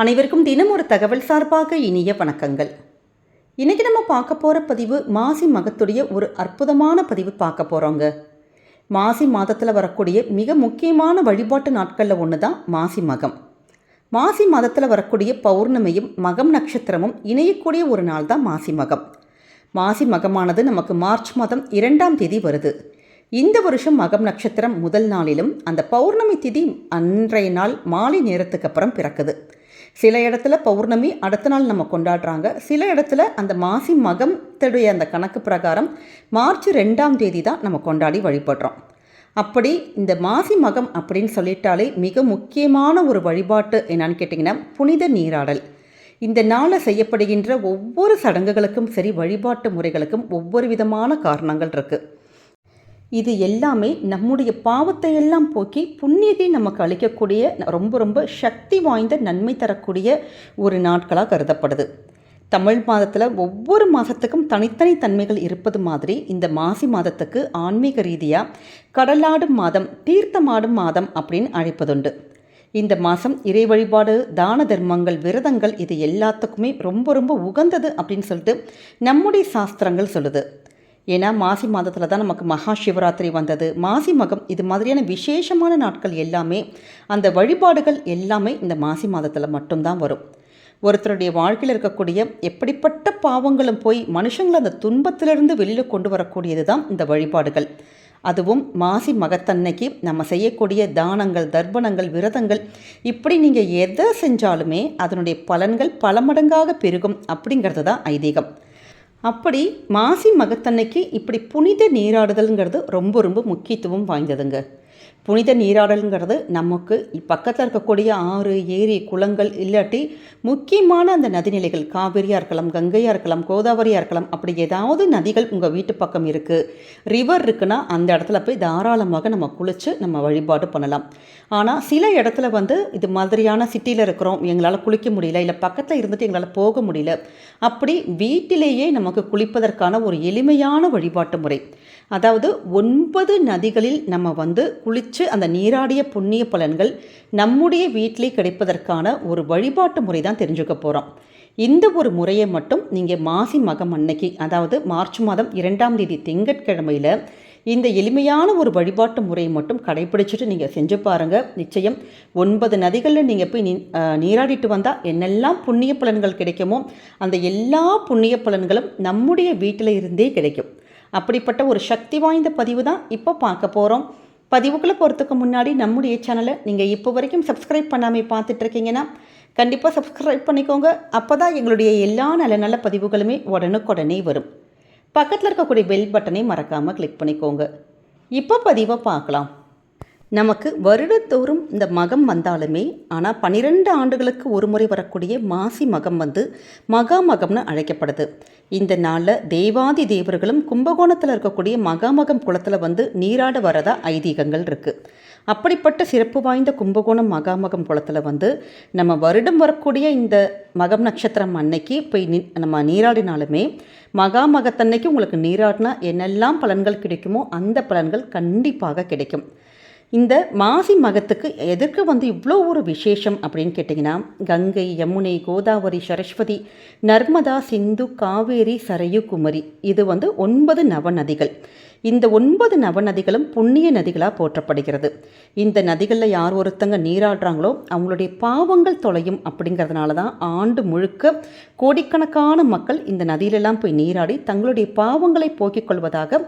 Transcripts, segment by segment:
அனைவருக்கும் தினம் ஒரு தகவல் சார்பாக இனிய வணக்கங்கள். இன்றைக்கி நம்ம பார்க்க போகிற பதிவு மாசி மகத்துடைய ஒரு அற்புதமான பதிவு பார்க்க போகிறோங்க. மாசி மாதத்தில் வரக்கூடிய மிக முக்கியமான வழிபாட்டு நாட்களில் ஒன்று தான் மாசி மகம். மாசி மாதத்தில் வரக்கூடிய பௌர்ணமியும் மகம் நட்சத்திரமும் இணையக்கூடிய ஒரு நாள் தான் மாசி மகம். மாசி மகமானது நமக்கு மார்ச் மாதம் 2ஆம் தேதி வருது. இந்த வருஷம் மகம் நட்சத்திரம் முதல் நாளிலும் அந்த பௌர்ணமி திதி அன்றைய நாள் மாலை நேரத்துக்கு அப்புறம் பிறக்குது. சில இடத்துல பௌர்ணமி அடுத்த நாள் நம்ம கொண்டாடுறாங்க. சில இடத்துல அந்த மாசி மகத்துடைய அந்த கணக்கு பிரகாரம் மார்ச் 2ஆம் தேதி தான் நம்ம கொண்டாடி வழிபடுறோம். அப்படி இந்த மாசி மகம் அப்படின்னு சொல்லிட்டாலே மிக முக்கியமான ஒரு வழிபாட்டு என்னன்னு கேட்டிங்கன்னா புனித நீராடல். இந்த நாளில் செய்யப்படுகின்ற ஒவ்வொரு சடங்குகளுக்கும் சரி, வழிபாட்டு முறைகளுக்கும் ஒவ்வொரு விதமான காரணங்கள் இருக்குது. இது எல்லாமே நம்முடைய பாவத்தை எல்லாம் போக்கி புண்ணியத்தை நமக்கு அளிக்கக்கூடிய ரொம்ப ரொம்ப சக்தி வாய்ந்த நன்மை தரக்கூடிய ஒரு நாட்களாக கருதப்படுது. தமிழ் மாதத்தில் ஒவ்வொரு மாதத்துக்கும் தனித்தனி தன்மைகள் இருப்பது மாதிரி இந்த மாசி மாதத்துக்கு ஆன்மீக ரீதியாக கடலாடும் மாதம், தீர்த்தமாடும் மாதம் அப்படின்னு அழைப்பதுண்டு. இந்த மாதம் இறை வழிபாடு, தான தர்மங்கள், விரதங்கள் இது எல்லாத்துக்குமே ரொம்ப ரொம்ப உகந்தது அப்படின்னு சொல்லிட்டு நம்முடைய சாஸ்திரங்கள் சொல்லுது. ஏன்னா மாசி மாதத்தில் தான் நமக்கு மகா சிவராத்திரி வந்தது. மாசி மகம் இது மாதிரியான விசேஷமான நாட்கள் எல்லாமே, அந்த வழிபாடுகள் எல்லாமே இந்த மாசி மாதத்தில் மட்டும்தான் வரும். ஒருத்தருடைய வாழ்க்கையில் இருக்கக்கூடிய எப்படிப்பட்ட பாவங்களும் போய் மனுஷங்களை அந்த துன்பத்திலிருந்து வெளியில் கொண்டு வரக்கூடியது தான் இந்த வழிபாடுகள். அதுவும் மாசி மகத்தன்னைக்கு நம்ம செய்யக்கூடிய தானங்கள், தர்ப்பணங்கள், விரதங்கள், இப்படி நீங்கள் எதை செஞ்சாலுமே அதனுடைய பலன்கள் பல மடங்காக பெருகும் அப்படிங்கிறது தான் ஐதீகம். அப்படி மாசி மகத்தன்னைக்கு இப்படி புனித நீராடுதல்ங்கிறது ரொம்ப ரொம்ப முக்கியத்துவம் வாய்ந்ததுங்க. புனித நீராடல்ங்கிறது நமக்கு பக்கத்தில் இருக்கக்கூடிய ஆறு, ஏரி, குளங்கள் இல்லாட்டி முக்கியமான அந்த நதிநிலைகள், காவிரியாக இருக்கலாம், கங்கையாக இருக்கலாம், கோதாவரியாக இருக்கலாம், அப்படி ஏதாவது நதிகள் உங்கள் வீட்டு பக்கம் இருக்குது, ரிவர் இருக்குன்னா அந்த இடத்துல போய் தாராளமாக நம்ம குளித்து நம்ம வழிபாடு பண்ணலாம். ஆனால் சில இடத்துல இது மாதிரியான சிட்டியில் இருக்கிறோம், எங்களால் குளிக்க முடியல, இல்லை பக்கத்தில் இருந்துட்டு எங்களால் போக முடியல, அப்படி வீட்டிலேயே நமக்கு குளிப்பதற்கான ஒரு எளிமையான வழிபாட்டு முறை, அதாவது 9 நதிகளில் நம்ம குளித்து அந்த நீராடிய புண்ணிய பலன்கள் நம்முடைய வீட்டிலே கிடைப்பதற்கான ஒரு வழிபாட்டு முறை தான் தெரிஞ்சுக்க போகிறோம். இந்த ஒரு முறையை மட்டும் நீங்கள் மாசி மகம் அன்னைக்கு, அதாவது மார்ச் மாதம் 2ஆம் தேதி திங்கட்கிழமையில் இந்த எளிமையான ஒரு வழிபாட்டு முறையை மட்டும் கடைபிடிச்சிட்டு நீங்கள் செஞ்சு பாருங்கள். நிச்சயம் 9 நதிகளில் நீங்கள் போய் நீராடிட்டு வந்தால் என்னெல்லாம் புண்ணிய பலன்கள் கிடைக்குமோ அந்த எல்லா புண்ணிய பலன்களும் நம்முடைய வீட்டில் இருந்தே கிடைக்கும். அப்படிப்பட்ட ஒரு சக்தி வாய்ந்த பதிவு தான் இப்போ பார்க்க போகிறோம். பதிவுக்குள்ளே போகிறதுக்கு முன்னாடி நம்முடைய சேனலை நீங்கள் இப்போ வரைக்கும் சப்ஸ்கிரைப் பண்ணாமல் பார்த்துட்ருக்கீங்கன்னா கண்டிப்பாக சப்ஸ்கிரைப் பண்ணிக்கோங்க. அப்போ தான் எங்களுடைய எல்லா நல்ல நல்ல பதிவுகளுமே உடனுக்குடனே வரும். பக்கத்தில் இருக்கக்கூடிய பெல் பட்டனை மறக்காமல் கிளிக் பண்ணிக்கோங்க. இப்போ பதிவை பார்க்கலாம். நமக்கு வருடத்தோறும் இந்த மகம் வந்தாலுமே, ஆனால் 12 ஆண்டுகளுக்கு ஒரு முறை வரக்கூடிய மாசி மகம் மகா மகம்னு அழைக்கப்படுது. இந்த நாளில் தேவாதி தேவர்களும் கும்பகோணத்தில் இருக்கக்கூடிய மகாமகம் குளத்தில் நீராட வரதா ஐதீகங்கள் இருக்குது. அப்படிப்பட்ட சிறப்பு வாய்ந்த கும்பகோணம் மகாமகம் குளத்தில் நம்ம வருடம் வரக்கூடிய இந்த மகம் நட்சத்திரம் அன்னைக்கு போய் நம்ம நீராடினாலுமே மகாமகத்தன்னைக்கு உங்களுக்கு நீராடினா என்னெல்லாம் பலன்கள் கிடைக்குமோ அந்த பலன்கள் கண்டிப்பாக கிடைக்கும். இந்த மாசி மகத்துக்கு எதற்கு இவ்வளோ ஒரு விசேஷம் அப்படின்னு கேட்டிங்கன்னா, கங்கை, யமுனை, கோதாவரி, சரஸ்வதி, நர்மதா, சிந்து, காவேரி, சரையு, குமரி, இது 9 நவநதிகள். இந்த 9 நவநதிகளும் புண்ணிய நதிகளாக போற்றப்படுகிறது. இந்த நதிகளில் யார் ஒருத்தங்க நீராடுறாங்களோ அவங்களுடைய பாவங்கள் தொலையும். அப்படிங்கிறதுனால தான் ஆண்டு முழுக்க கோடிக்கணக்கான மக்கள் இந்த நதியிலெல்லாம் போய் நீராடி தங்களுடைய பாவங்களை போக்கிக் கொள்வதாக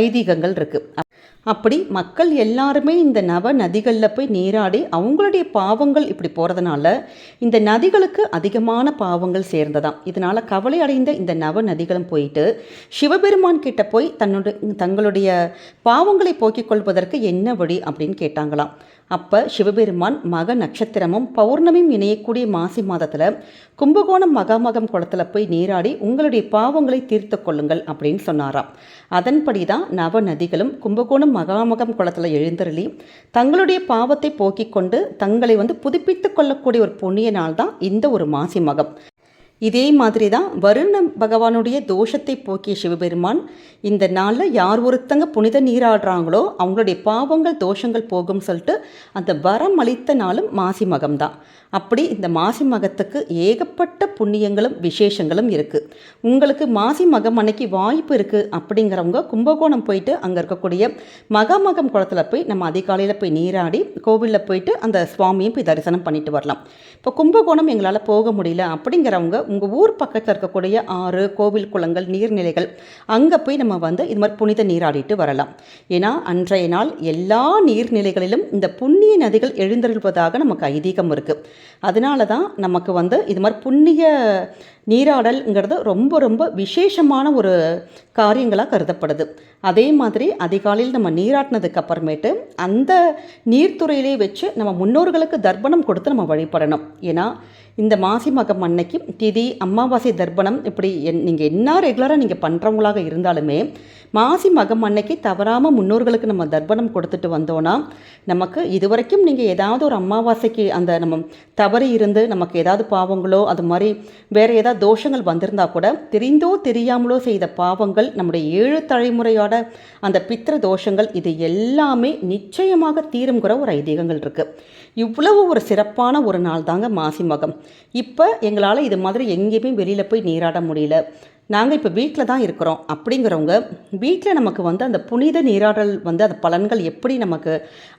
ஐதீகங்கள் இருக்குது. அப்படி மக்கள் எல்லாருமே இந்த நவ நதிகளில் போய் நீராடி அவங்களுடைய பாவங்கள் இப்படி போகிறதுனால இந்த நதிகளுக்கு அதிகமான பாவங்கள் சேர்ந்ததாம். இதனால் கவலை அடைந்த இந்த நவ நதிகளும் போயிட்டு சிவபெருமான் கிட்ட போய் தங்களுடைய பாவங்களை போக்கிக் கொள்வதற்கு என்ன வழி அப்படின்னு கேட்டாங்களாம். அப்போ சிவபெருமான் மக நட்சத்திரமும் பௌர்ணமியும் இணையக்கூடிய மாசி மாதத்தில் கும்பகோணம் மகாமகம் குளத்தில் போய் நீராடி உங்களுடைய பாவங்களை தீர்த்து கொள்ளுங்கள் அப்படின்னு சொன்னாராம். அதன்படி தான் நவ நதிகளும் கும்பகோணம் மகாமகம் குளத்தில் எழுந்தருளி தங்களுடைய பாவத்தை போக்கிக் கொண்டு தங்களை புதுப்பித்து கொள்ளக்கூடிய ஒரு புண்ணிய நாள் தான் இந்த ஒரு மாசி மகம். இதே மாதிரி தான் வருண பகவானுடைய தோஷத்தை போக்கிய சிவபெருமான் இந்த நாளில் யார் ஒருத்தங்க புனித நீராடுறாங்களோ அவங்களுடைய பாவங்கள் தோஷங்கள் போகும் சொல்லிட்டு அந்த வரம் அளித்த நாளும் மாசி மகம்தான். அப்படி இந்த மாசி மகத்துக்கு ஏகப்பட்ட புண்ணியங்களும் விசேஷங்களும் இருக்குது. உங்களுக்கு மாசி மகம் அன்னைக்கு வாய்ப்பு இருக்குது அப்படிங்கிறவங்க கும்பகோணம் போயிட்டு அங்கே இருக்கக்கூடிய மகாமகம் குளத்தில் போய் நம்ம அதிகாலையில் போய் நீராடி கோவிலில் போயிட்டு அந்த சுவாமியை போய் தரிசனம் பண்ணிட்டு வரலாம். இப்போ கும்பகோணம் எங்களால் போக முடியல அப்படிங்கிறவங்க உங்கள் ஊர் பக்கத்தில் இருக்கக்கூடிய ஆறு, கோவில், குளங்கள், நீர்நிலைகள் அங்கே போய் நம்ம இது மாதிரி புனித நீராடிட்டு வரலாம். ஏன்னா அன்றைய நாள் எல்லா நீர்நிலைகளிலும் இந்த புண்ணிய நதிகள் எழுந்தருள்வதாக நமக்கு ஐதீகம் இருக்குது. அதனால தான் நமக்கு இது மாதிரி புண்ணிய நீராடல்ங்கிறது ரொம்ப ரொம்ப விசேஷமான ஒரு காரியங்களாக கருதப்படுது. அதே மாதிரி அதிகாலையில் நம்ம நீராட்டினதுக்கு அப்புறமேட்டு அந்த நீர்த்துறையிலே வச்சு நம்ம முன்னோர்களுக்கு தர்ப்பணம் கொடுத்து நம்ம வழிபடணும். ஏன்னா இந்த மாசி மகம் அன்னைக்கு திதி, அமாவாசை, தர்ப்பணம் இப்படி நீங்கள் என்ன ரெகுலராக நீங்கள் பண்ணுறவங்களாக இருந்தாலுமே மாசி மகம் அன்னைக்கு தவறாமல் முன்னோர்களுக்கு நம்ம தர்ப்பணம் கொடுத்துட்டு வந்தோன்னா நமக்கு இதுவரைக்கும் நீங்கள் ஏதாவது ஒரு அமாவாசைக்கு அந்த நம்ம தவறி இருந்து நமக்கு ஏதாவது பாவங்களோ அது மாதிரி வேறு ஏதாவது தோஷங்கள் வந்திருந்தால் கூட தெரிந்தோ தெரியாமலோ செய்த பாவங்கள், நம்முடைய 7 தலைமுறையோட அந்த பித்திர தோஷங்கள் இது எல்லாமே நிச்சயமாக தீருங்கிற ஒரு ஐதீகங்கள் இருக்குது. இவ்வளவு ஒரு சிறப்பான ஒரு நாள் தாங்க மாசி மகம். இப்போ எங்களால் இது மாதிரி எங்கேயுமே வெளியில் போய் நீராட முடியல, நாங்கள் இப்போ வீட்டில் தான் இருக்கிறோம் அப்படிங்கிறவங்க வீட்டில் நமக்கு அந்த புனித நீராடல் அந்த பலன்கள் எப்படி நமக்கு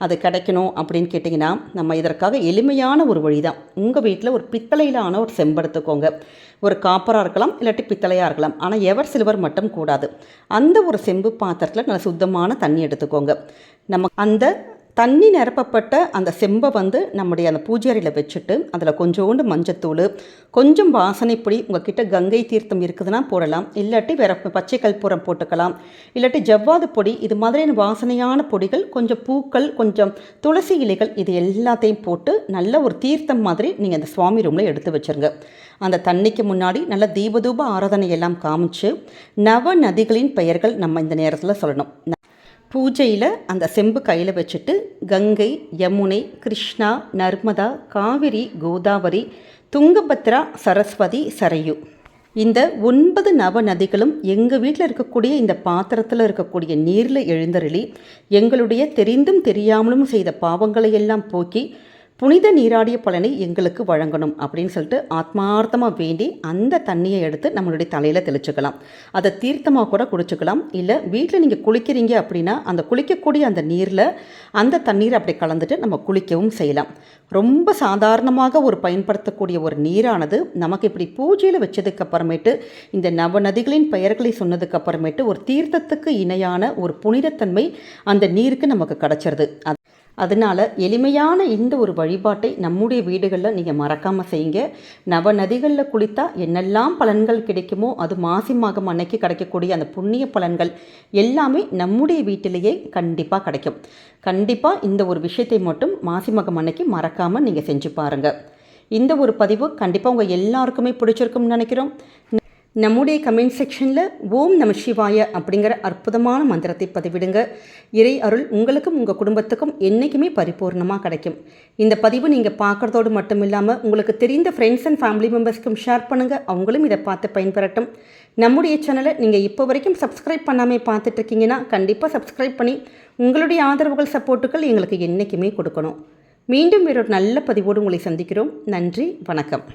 அது கிடைக்கணும் அப்படின்னு கேட்டிங்கன்னா நம்ம இதற்காக எளிமையான ஒரு வழி தான். உங்கள் வீட்டில் ஒரு பித்தளையிலான ஒரு செம்பெடுத்துக்கோங்க. ஒரு காப்பராக இருக்கலாம், இல்லாட்டி பித்தளையாக இருக்கலாம், ஆனால் எவர் சில்வர் மட்டும் கூடாது. அந்த ஒரு செம்பு பாத்திரத்தில் நல்ல சுத்தமான தண்ணி எடுத்துக்கோங்க. நம்ம அந்த தண்ணி நிரப்பப்பட்ட அந்த செம்பை நம்முடைய அந்த பூஜை அறையில் வச்சுட்டு அதில் கொஞ்சோண்டு மஞ்சத்தூள், கொஞ்சம் வாசனைப்பொடி, உங்ககிட்ட கங்கை தீர்த்தம் இருக்குதுன்னா போடலாம், இல்லாட்டி வேறு பச்சை கற்பூரம் போட்டுக்கலாம், இல்லாட்டி ஜவ்வாது பொடி, இது மாதிரியான வாசனையான பொடிகள், கொஞ்சம் பூக்கள், கொஞ்சம் துளசி இலைகள், இது எல்லாத்தையும் போட்டு நல்ல ஒரு தீர்த்தம் மாதிரி நீங்கள் அந்த சுவாமி ரூமில் எடுத்து வச்சுருங்க. அந்த தண்ணிக்கு முன்னாடி நல்ல தீபதூப ஆராதனை எல்லாம் காமிச்சு நவ நதிகளின் பெயர்கள் நம்ம இந்த நேரத்தில் சொல்லணும். பூஜையில் அந்த செம்பு கையில் வச்சுட்டு கங்கை, யமுனை, கிருஷ்ணா, நர்மதா, காவிரி, கோதாவரி, துங்கபத்ரா, சரஸ்வதி, சரையு, இந்த 9 நவ நதிகளும் எங்கள் வீட்டில் இருக்கக்கூடிய இந்த பாத்திரத்தில் இருக்கக்கூடிய நீரில் எழுந்தருளி எங்களுடைய தெரிந்தும் தெரியாமலும் செய்த பாவங்களை எல்லாம் போக்கி புனித நீராடிய பலனை எங்களுக்கு வழங்கணும் அப்படின்னு சொல்லிட்டு ஆத்மார்த்தமாக வேண்டி அந்த தண்ணியை எடுத்து நம்மளுடைய தலையில் தெளிச்சுக்கலாம். அதை தீர்த்தமாக கூட குடிச்சுக்கலாம். இல்லை வீட்டில் நீங்கள் குளிக்கிறீங்க அப்படின்னா அந்த குளிக்கக்கூடிய அந்த நீரில் அந்த தண்ணீரை அப்படி கலந்துட்டு நம்ம குளிக்கவும் செய்யலாம். ரொம்ப சாதாரணமாக ஒரு பயன்படுத்தக்கூடிய ஒரு நீரானது நமக்கு இப்படி பூஜையில் வச்சதுக்கு அப்புறமேட்டு இந்த நவ நதிகளின் பெயர்களை சொன்னதுக்கு அப்புறமேட்டு ஒரு தீர்த்தத்துக்கு இணையான ஒரு புனிதத்தன்மை அந்த நீருக்கு நமக்கு கிடச்சிருது. அதனால் எளிமையான இந்த ஒரு வழிபாட்டை நம்முடைய வீடுகளில் நீங்கள் மறக்காமல் செய்யுங்க. நவ நதிகளில் குளித்தா என்னெல்லாம் பலன்கள் கிடைக்குமோ அது மாசி மகம் அன்னைக்கு கிடைக்கக்கூடிய அந்த புண்ணிய பலன்கள் எல்லாமே நம்முடைய வீட்டிலேயே கண்டிப்பாக கிடைக்கும். கண்டிப்பாக இந்த ஒரு விஷயத்தை மட்டும் மாசி மகம் அன்னைக்கு மறக்காமல் நீங்கள் செஞ்சு பாருங்கள். இந்த ஒரு பதிவு கண்டிப்பாக உங்கள் எல்லாருக்குமே பிடிச்சிருக்கும்னு நினைக்கிறோம். நம்முடைய கமெண்ட் செக்ஷனில் ஓம் நம சிவாய அப்படிங்கிற அற்புதமான மந்திரத்தை பதிவிடுங்க. இறை அருள் உங்களுக்கும் உங்கள் குடும்பத்துக்கும் என்றைக்குமே பரிபூர்ணமாக கிடைக்கும். இந்த பதிவு நீங்கள் பார்க்குறதோடு மட்டும் இல்லாமல் உங்களுக்கு தெரிந்த ஃப்ரெண்ட்ஸ் அண்ட் ஃபேமிலி மெம்பர்ஸ்க்கும் ஷேர் பண்ணுங்கள், அவங்களும் இதை பார்த்து பயன்பெறட்டும். நம்முடைய சேனலை நீங்கள் இப்போ வரைக்கும் சப்ஸ்கிரைப் பண்ணாமல் பார்த்துட்ருக்கீங்கன்னா கண்டிப்பாக சப்ஸ்கிரைப் பண்ணி உங்களுடைய ஆதரவுகள், சப்போர்ட்டுகள் எங்களுக்கு என்றைக்குமே கொடுக்கணும். மீண்டும் வேறொரு நல்ல பதிவோடு உங்களை சந்திக்கிறோம். நன்றி, வணக்கம்.